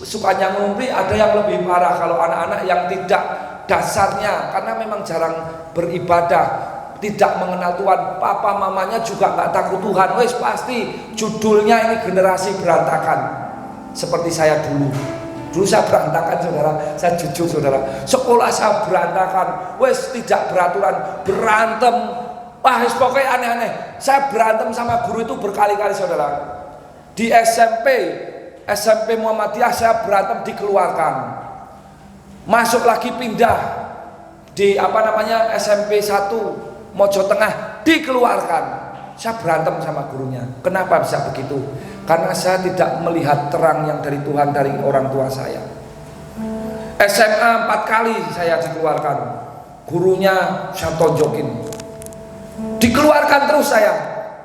Sukanya ngerumpi. Ada yang lebih parah kalau anak-anak yang tidak dasarnya, karena memang jarang beribadah, tidak mengenal Tuhan, papa mamanya juga nggak takut Tuhan, pasti judulnya ini generasi berantakan. Seperti saya dulu saya berantakan, saudara, saya jujur, saudara, sekolah saya berantakan, tidak beraturan, berantem, pokoknya aneh-aneh. Saya berantem sama guru itu berkali-kali, saudara. Di SMP Muhammadiyah saya berantem, dikeluarkan, masuk lagi pindah di SMP 1 Mojo Tengah, dikeluarkan. Saya berantem sama gurunya. Kenapa bisa begitu? Karena saya tidak melihat terang yang dari Tuhan, dari orang tua saya. SMA 4 kali saya dikeluarkan, gurunya saya tonjokin, dikeluarkan terus saya.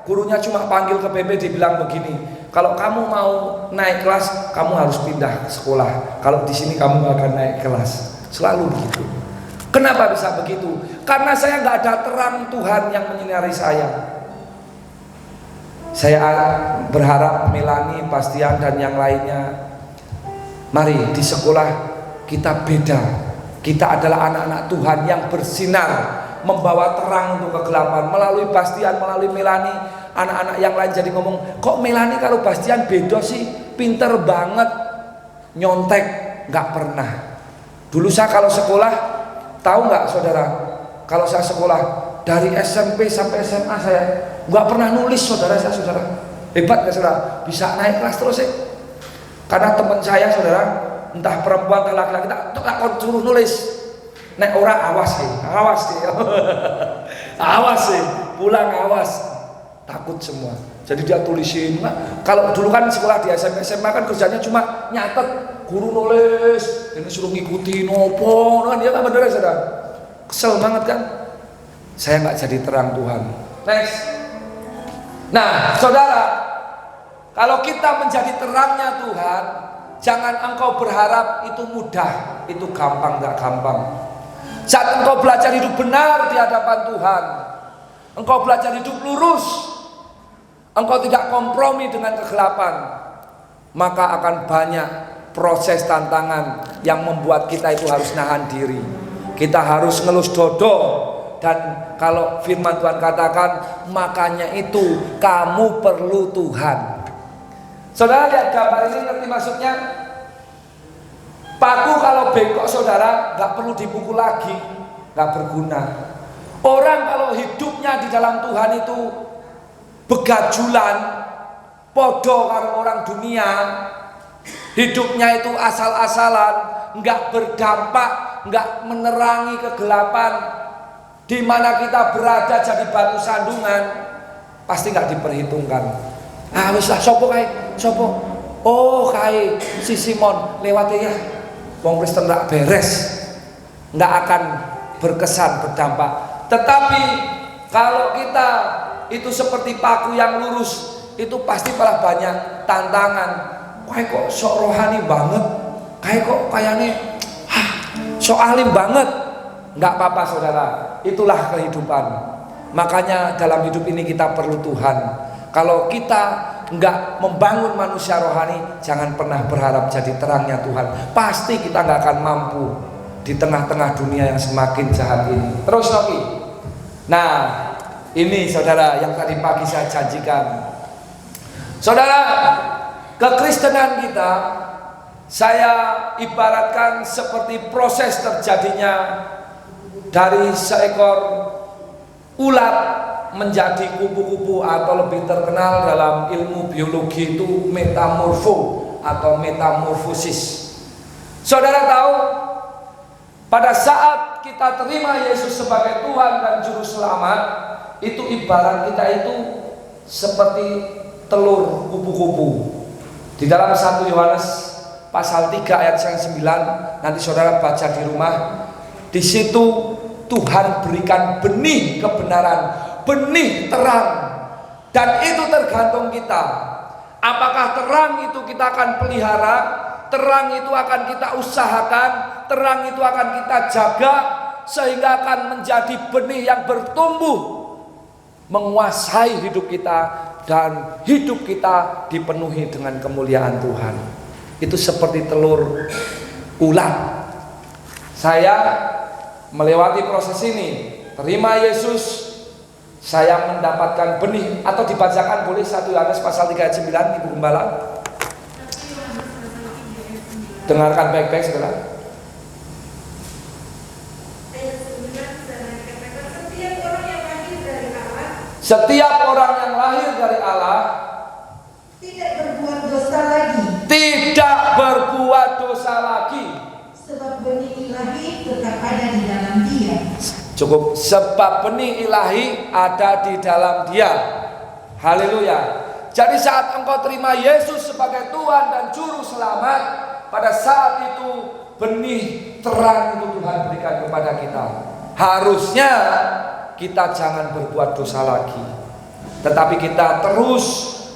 Gurunya cuma panggil ke PP, dibilang begini, kalau kamu mau naik kelas, kamu harus pindah sekolah. Kalau di sini kamu gak akan naik kelas. Selalu begitu. Kenapa bisa begitu? Karena saya nggak ada terang Tuhan yang menyinari saya. Saya berharap Melani, Bastian dan yang lainnya, mari di sekolah kita beda. Kita adalah anak-anak Tuhan yang bersinar, membawa terang untuk kegelapan. Melalui Bastian, melalui Melani, anak-anak yang lain jadi ngomong, kok Melani kalau Bastian beda sih, pinter banget, nyontek. Nggak pernah. Dulu saya kalau sekolah, tahu nggak saudara, kalau saya sekolah dari SMP sampai SMA saya nggak pernah nulis, saudara. Hebat ya saudara, bisa naik kelas terus sih. Karena teman saya, saudara, entah perempuan atau laki-laki, tak suruh nulis. Nek ora awas sih, awas sih, pulang awas, takut semua. Jadi dia tulisin. Kalau dulu kan sekolah di SMP SMA kan kerjanya cuma nyatet, guru nulis, ini suruh ngikutin opo, kan dia nggak bener, saudara. Kesel banget kan? Saya nggak jadi terang Tuhan. Next. Nah, saudara, kalau kita menjadi terangnya Tuhan, jangan engkau berharap itu mudah, itu gampang, nggak gampang. Saat engkau belajar hidup benar di hadapan Tuhan, engkau belajar hidup lurus, engkau tidak kompromi dengan kegelapan, maka akan banyak proses tantangan yang membuat kita itu harus nahan diri. Kita harus ngelus dodo. Dan kalau firman Tuhan katakan, makanya itu kamu perlu Tuhan. Saudara lihat gambar ini, ngerti maksudnya? Paku kalau bengkok saudara gak perlu dipukul lagi, gak berguna. Orang kalau hidupnya di dalam Tuhan itu begajulan, podo karo orang dunia, hidupnya itu asal-asalan, gak berdampak, gak menerangi kegelapan, di mana kita berada jadi batu sandungan, pasti gak diperhitungkan. Ah wis lah, sopo kae? Sopo? Oh kae si Simon lewat ya. Wong Kristen rak beres. Nggak akan berkesan, berdampak. Tetapi kalau kita itu seperti paku yang lurus, itu pasti malah banyak tantangan. Kae kok sok rohani banget. Kae kok kayaknya sok alim banget. Nggak apa-apa saudara, itulah kehidupan. Makanya dalam hidup ini kita perlu Tuhan. Kalau kita nggak membangun manusia rohani, jangan pernah berharap jadi terangnya Tuhan. Pasti kita nggak akan mampu di tengah-tengah dunia yang semakin jahat ini. Terus Noki. Nah, ini saudara yang tadi pagi saya janjikan. Saudara, kekristenan kita saya ibaratkan seperti proses terjadinya dari seekor ulat menjadi kupu-kupu, atau lebih terkenal dalam ilmu biologi itu metamorfo atau metamorfosis. Saudara tahu, pada saat kita terima Yesus sebagai Tuhan dan Juru Selamat, itu ibarat kita itu seperti telur kupu-kupu. Di dalam 1 Yohanes pasal 3 ayat 9, nanti saudara baca di rumah. Di situ Tuhan berikan benih kebenaran, benih terang, dan itu tergantung kita. Apakah terang itu kita akan pelihara, terang itu akan kita usahakan, terang itu akan kita jaga, sehingga akan menjadi benih yang bertumbuh, menguasai hidup kita, dan hidup kita dipenuhi dengan kemuliaan Tuhan. Itu seperti telur ulat. Saya melewati proses ini, terima Yesus, saya mendapatkan benih. Atau dibacakan boleh 1 Yohanes pasal 3 ayat 9, Ibu Gembala. Dengarkan baik-baik saudara. Setiap orang yang lahir dari Allah tidak berbuat dosa lagi. Tidak berbuat dosa lagi. Sebab benih ilahi tetap ada di dalam dia. Cukup, sebab benih ilahi ada di dalam dia. Haleluya. Jadi saat engkau terima Yesus sebagai Tuhan dan Juru Selamat, pada saat itu benih terang itu Tuhan berikan kepada kita. Harusnya kita jangan berbuat dosa lagi, tetapi kita terus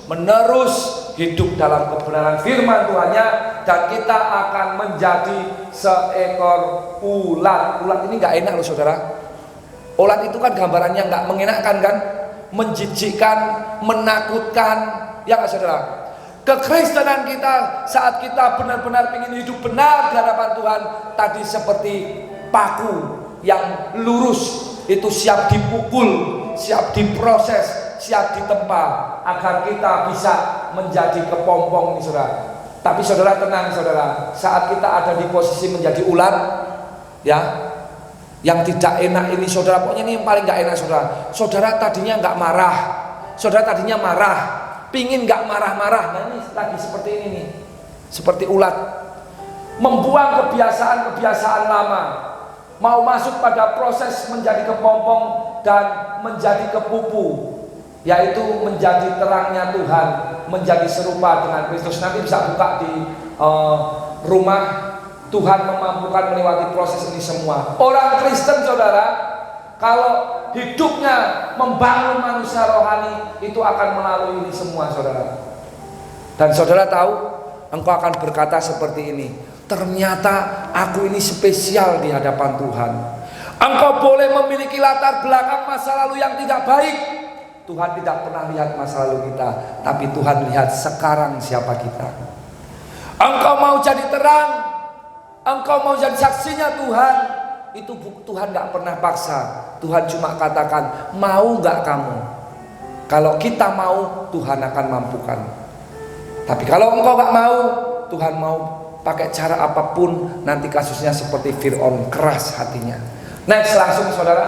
menerus hidup dalam kebenaran firman Tuhannya, dan kita akan menjadi seekor ulat. Ulat ini nggak enak loh saudara. Ulat itu kan gambarannya nggak mengenakkan kan, menjijikkan, menakutkan, ya nggak saudara? Kekristenan kita saat kita benar-benar ingin hidup benar di hadapan Tuhan, tadi seperti paku yang lurus, itu siap dipukul, siap diproses, siap ditempa, agar kita bisa menjadi kepompong nih saudara. Tapi saudara tenang saudara, saat kita ada di posisi menjadi ulat, ya, yang tidak enak ini saudara, pokoknya ini yang paling gak enak saudara. Saudara tadinya gak marah, saudara tadinya marah, pingin gak marah-marah. Nah ini lagi seperti ini nih, seperti ulat, membuang kebiasaan-kebiasaan lama, mau masuk pada proses menjadi kepompong dan menjadi kepupu, yaitu menjadi terangnya Tuhan, menjadi serupa dengan Kristus. Nanti bisa buka di rumah. Tuhan memampukan melewati proses ini semua. Orang Kristen saudara, kalau hidupnya membangun manusia rohani, itu akan melalui ini semua saudara. Dan saudara tahu, engkau akan berkata seperti ini, ternyata aku ini spesial di hadapan Tuhan. Engkau boleh memiliki latar belakang masa lalu yang tidak baik, Tuhan tidak pernah lihat masa lalu kita, tapi Tuhan lihat sekarang siapa kita. Engkau mau jadi terang, engkau mau jadi saksinya Tuhan, itu Tuhan gak pernah paksa. Tuhan cuma katakan, mau gak kamu? Kalau kita mau, Tuhan akan mampukan. Tapi kalau engkau gak mau, Tuhan mau pakai cara apapun. Nanti kasusnya seperti Fir'aun, keras hatinya. Next, langsung saudara,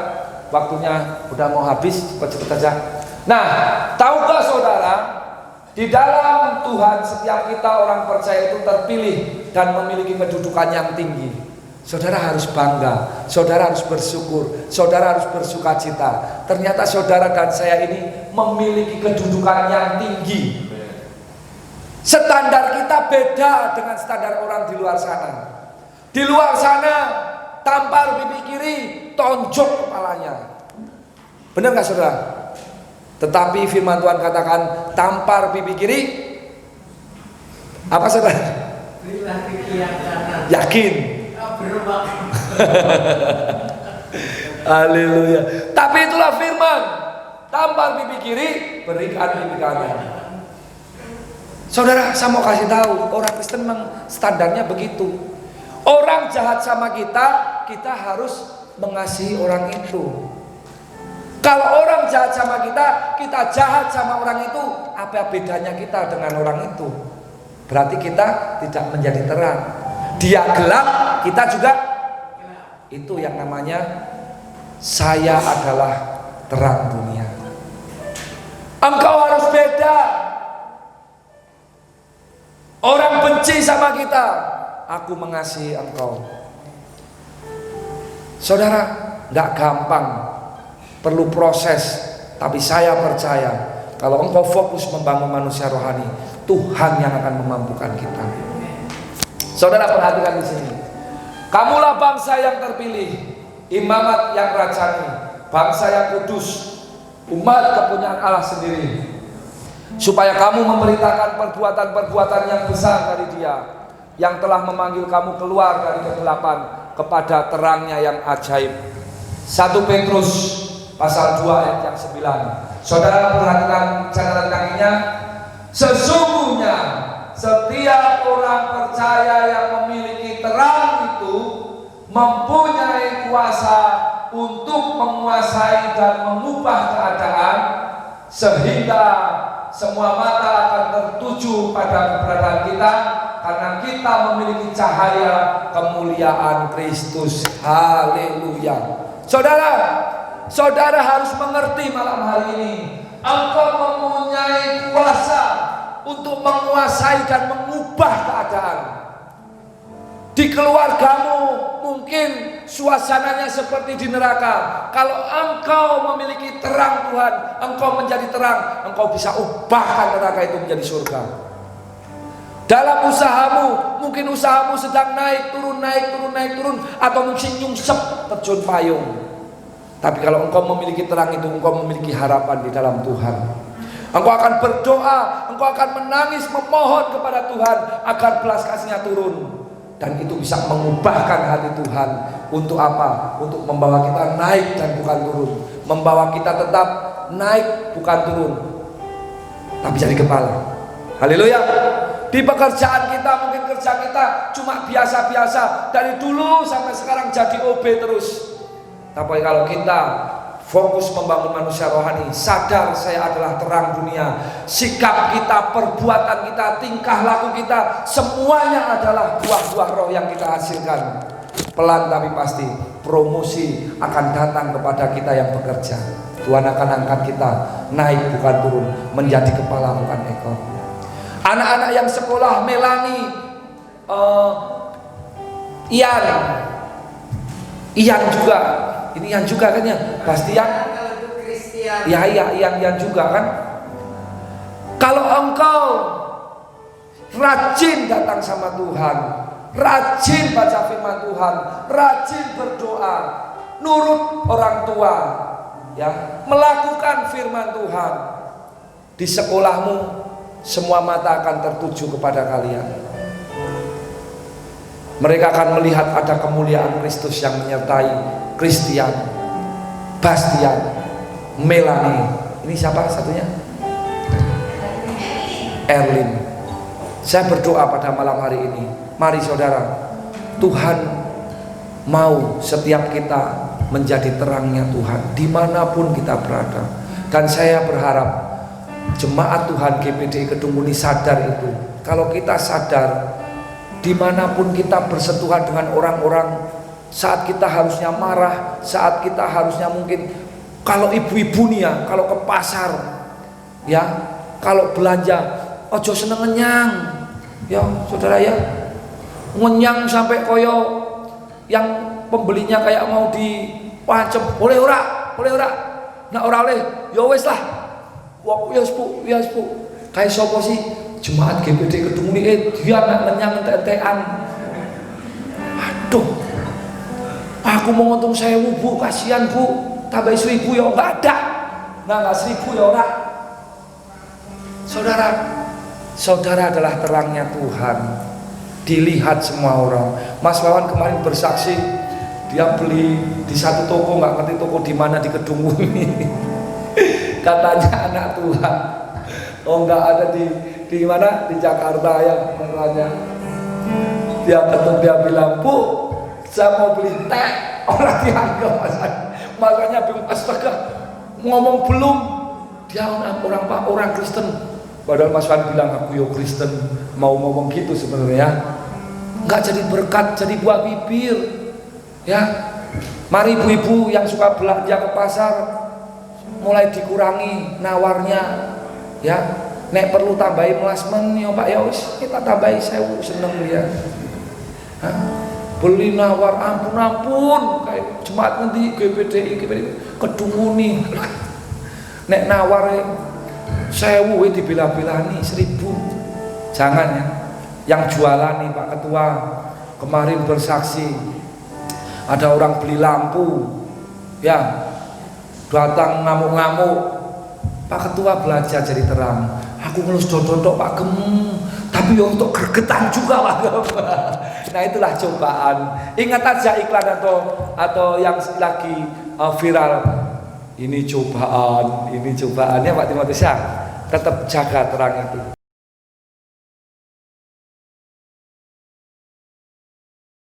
waktunya udah mau habis, cepat-cepat aja. Nah, tahukah saudara, di dalam Tuhan setiap kita orang percaya itu terpilih dan memiliki kedudukan yang tinggi. Saudara harus bangga, saudara harus bersyukur, saudara harus bersukacita. Ternyata saudara dan saya ini memiliki kedudukan yang tinggi. Standar kita beda dengan standar orang di luar sana. Di luar sana tampar pipi kiri, tonjok kepalanya. Benar gak saudara? Tetapi firman Tuhan katakan, tampar pipi kiri, apa saudara? Berilah pipi yang kanan. Yakin? Berubah. Haleluya. Tapi itulah firman, tampar pipi kiri, berikan pipi kanan. Saudara, saya mau kasih tahu, orang Kristen memang standarnya begitu. Orang jahat sama kita, kita harus mengasihi orang itu. Kalau orang jahat sama kita, kita jahat sama orang itu, apa bedanya kita dengan orang itu? Berarti kita tidak menjadi terang. Dia gelap, kita juga. Itu yang namanya saya adalah terang dunia. Engkau harus beda. Orang benci sama kita, aku mengasihi engkau. Saudara, gak gampang, perlu proses. Tapi saya percaya, kalau engkau fokus membangun manusia rohani, Tuhan yang akan memampukan kita. Saudara, perhatikan di sini. Kamulah bangsa yang terpilih, imamat yang rajani, bangsa yang kudus, umat kepunyaan Allah sendiri, supaya kamu memberitakan perbuatan-perbuatan yang besar dari Dia, yang telah memanggil kamu keluar dari kegelapan kepada terangnya yang ajaib. 1 Petrus pasal 2 ayat yang 9. Saudara, perhatikan catatan kakinya. Sesungguhnya setiap orang percaya yang memiliki terang itu mempunyai kuasa untuk menguasai dan mengubah keadaan, sehingga semua mata akan tertuju pada keberadaan kita, karena kita memiliki cahaya kemuliaan Kristus. Haleluya. Saudara, saudara harus mengerti malam hari ini, engkau mempunyai kuasa untuk menguasai dan mengubah keadaan. Di keluargamu mungkin suasananya seperti di neraka. Kalau engkau memiliki terang Tuhan, engkau menjadi terang, engkau bisa ubahkan neraka itu menjadi surga. Dalam usahamu, mungkin usahamu sedang naik turun, atau mungkin nyungsep terjun payung. Tapi kalau engkau memiliki terang itu, engkau memiliki harapan di dalam Tuhan. Engkau akan berdoa, engkau akan menangis, memohon kepada Tuhan agar belas kasih-Nya turun. Dan itu bisa mengubahkan hati Tuhan. Untuk apa? Untuk membawa kita naik dan bukan turun. Membawa kita tetap naik bukan turun, tapi jadi kepala. Haleluya. Di pekerjaan kita, mungkin kerja kita cuma biasa-biasa, dari dulu sampai sekarang jadi OB terus. Tapi kalau kita fokus membangun manusia rohani, sadar saya adalah terang dunia, sikap kita, perbuatan kita, tingkah laku kita, semuanya adalah buah-buah roh yang kita hasilkan. Pelan tapi pasti promosi akan datang kepada kita yang bekerja. Tuhan akan angkat kita naik bukan turun, menjadi kepala bukan ekor. Anak-anak yang sekolah, Melani, Ian juga, ini Ian juga kan ya, Bastian, ya Ian juga kan. Kalau engkau rajin datang sama Tuhan, rajin baca firman Tuhan, rajin berdoa, nurut orang tua, ya, melakukan firman Tuhan, di sekolahmu semua mata akan tertuju kepada kalian. Mereka akan melihat ada kemuliaan Kristus yang menyertai Christian, Bastian, Melani. Ini siapa satunya? Erlin. Saya berdoa pada malam hari ini, mari saudara, Tuhan mau setiap kita menjadi terangnya Tuhan dimanapun kita berada. Dan saya berharap jemaat Tuhan GPDI Kedung Muni sadar itu. Kalau kita sadar dimanapun kita bersentuhan dengan orang-orang, saat kita harusnya marah, saat kita harusnya mungkin, kalau ibu-ibu nih ya, kalau ke pasar ya, kalau belanja ojo seneng ngenyang ya saudara ya, ngenyang sampai koyo yang pembelinya kayak mau dipancem, boleh ora nggak ora oleh ya wes lah, wah ya sepu kayak sopo sih jemaat GPD Kedung Muni dia nggak ngenyang entek-entekan. Aduh, aku mau ngomong 1.000 bu, kasihan bu, tambah 1.000 ya nggak ada, nggak 1.000 ya ora. Saudara adalah terangnya Tuhan, dilihat semua orang. Mas Wawan kemarin bersaksi, dia beli di satu toko, nggak ngerti toko di mana di Kedung Muni. Katanya anak Tuhan, oh nggak ada di mana, di Jakarta ya katanya. Dia ketemu, dia bilang, bu, saya mau beli teh, orang dianggap makanya bingung, astaga, ngomong belum, dia orang Kristen. Padahal Mas Wan bilang aku yo Kristen, mau ngomong gitu sebenarnya nggak jadi berkat, jadi buah bibir ya. Mari ibu-ibu yang suka belanja ke pasar mulai dikurangi nawarnya ya. Nek perlu tambahin melasmen ya Pak ya wis kita tambahi 1.000, seneng ya. Beli nawar ampun kayak jemaat nanti GPDI Kedung Muni. Nek nawar 1.000 dibilah-bilah nih 1.000. Jangan ya. Yang jualan nih Pak Ketua kemarin bersaksi, ada orang beli lampu ya, datang ngamuk-ngamuk, Pak Ketua belajar jadi terang. Aku ngelus dodok Pak Gem, tapi ya untuk gregetan juga Pak Gem. Nah itulah cobaan. Ingat aja iklan atau yang lagi viral, ini cobaan ya Pak Timotius ya. Tetap jaga terang itu.